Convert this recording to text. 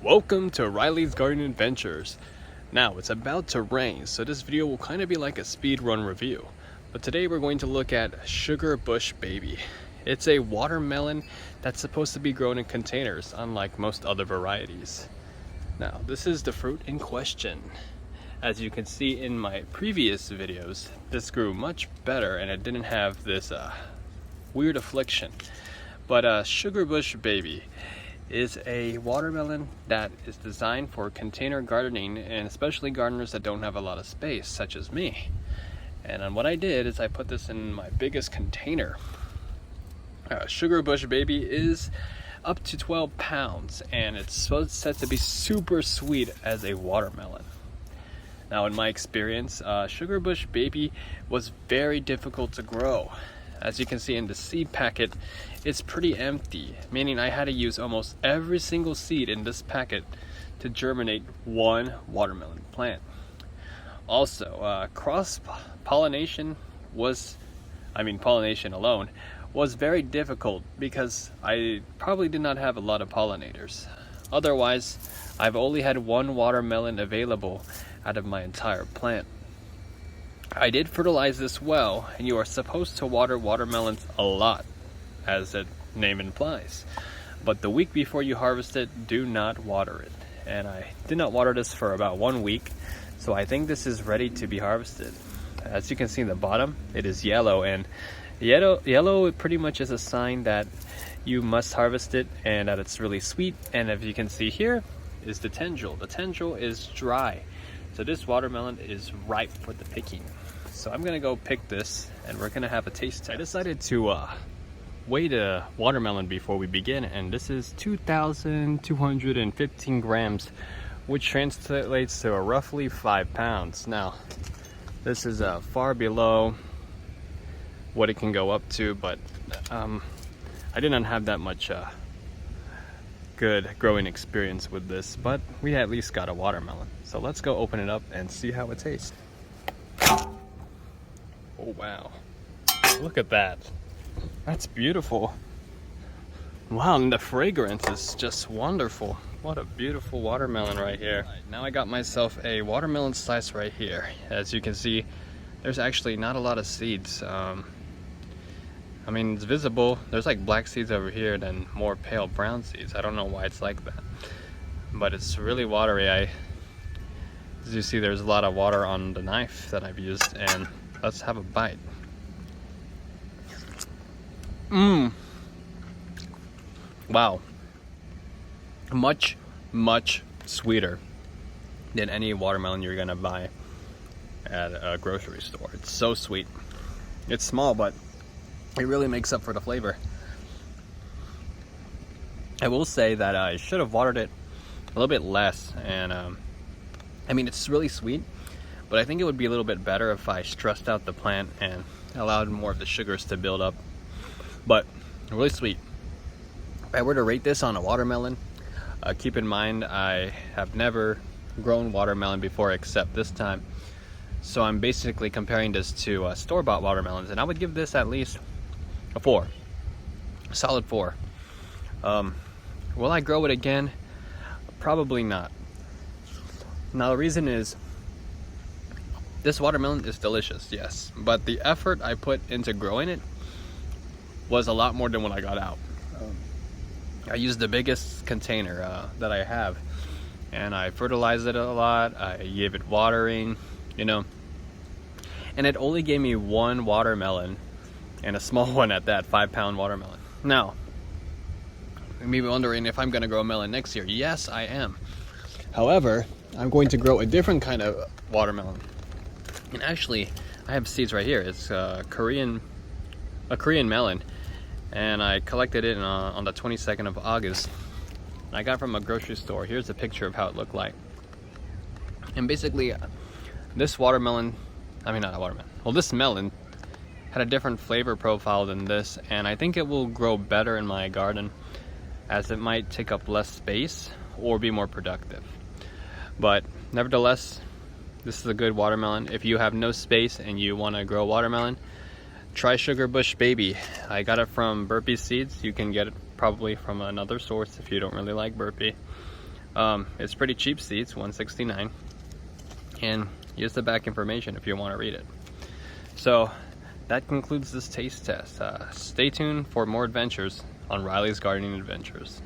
Welcome to Riley's Garden Adventures. Now it's about to rain, so this video will kind of be like a speed run review. But today we're going to look at Sugar Bush Baby. It's a watermelon that's supposed to be grown in containers, unlike most other varieties. Now this is the fruit in question. As you can see in my previous videos, this grew much better and it didn't have this weird affliction. But Sugar Bush Baby is a watermelon that is designed for container gardening, and especially gardeners that don't have a lot of space, such as me. And what I did is I put this in my biggest container. Sugar Bush Baby is up to 12 pounds and it's said to be super sweet as a watermelon. Now in my experience, Sugar Bush Baby was very difficult to grow. As you can see in the seed packet, it's pretty empty, meaning I had to use almost every single seed in this packet to germinate one watermelon plant. Also, pollination alone was very difficult because I probably did not have a lot of pollinators. Otherwise, I've only had one watermelon available out of my entire plant. I did fertilize this well, and you are supposed to water watermelons a lot, as the name implies. But the week before you harvest it, do not water it. And I did not water this for about 1 week, so I think this is ready to be harvested. As you can see in the bottom, it is yellow, and yellow pretty much is a sign that you must harvest it and that it's really sweet. And as you can see here is the tendril. The tendril is dry. So this watermelon is ripe for the picking. So I'm gonna go pick this and we're gonna have a taste test. I decided to weigh the watermelon before we begin, and this is 2,215 grams, which translates to roughly 5 pounds. Now, this is far below what it can go up to, but I did not have that much good growing experience with this, but we at least got a watermelon. So let's go open it up and see how it tastes. Oh wow, look at that. That's beautiful. Wow, and the fragrance is just wonderful. What a beautiful watermelon right here. Right, now I got myself a watermelon slice right here. As you can see, there's actually not a lot of seeds. I mean, it's visible. There's like black seeds over here, then more pale brown seeds. I don't know why it's like that, but it's really watery. As you see, there's a lot of water on the knife that I've used, and let's have a bite. Wow. Much sweeter than any watermelon you're gonna buy at a grocery store. It's so sweet. It's small, but it really makes up for the flavor. I will say that I should have watered it a little bit less, and I mean, it's really sweet, but I think it would be a little bit better if I stressed out the plant and allowed more of the sugars to build up. But really sweet. If I were to rate this on a watermelon, keep in mind I have never grown watermelon before except this time, so I'm basically comparing this to store-bought watermelons, and I would give this at least a 4, a solid 4. Will I grow it again? Probably not. Now the reason is, this watermelon is delicious, yes, but the effort I put into growing it was a lot more than what I got out. I used the biggest container that I have, and I fertilized it a lot. I gave it watering, and it only gave me one watermelon, and a small one at that, 5-pound watermelon. Now, you may be wondering if I'm gonna grow a melon next year. Yes, I am. However, I'm going to grow a different kind of watermelon. And actually, I have seeds right here. It's a Korean melon, and I collected it on the 22nd of August. I got it from a grocery store. Here's a picture of how it looked like. And basically, this watermelon, this melon had a different flavor profile than this, and I think it will grow better in my garden as it might take up less space or be more productive. But nevertheless, this is a good watermelon. If you have no space and you want to grow watermelon, try Sugar Bush Baby. I got it from Burpee Seeds. You can get it probably from another source if you don't really like Burpee. It's pretty cheap seeds, $169, and here's the back information if you want to read it. So that concludes this taste test. Stay tuned for more adventures on Riley's Gardening Adventures.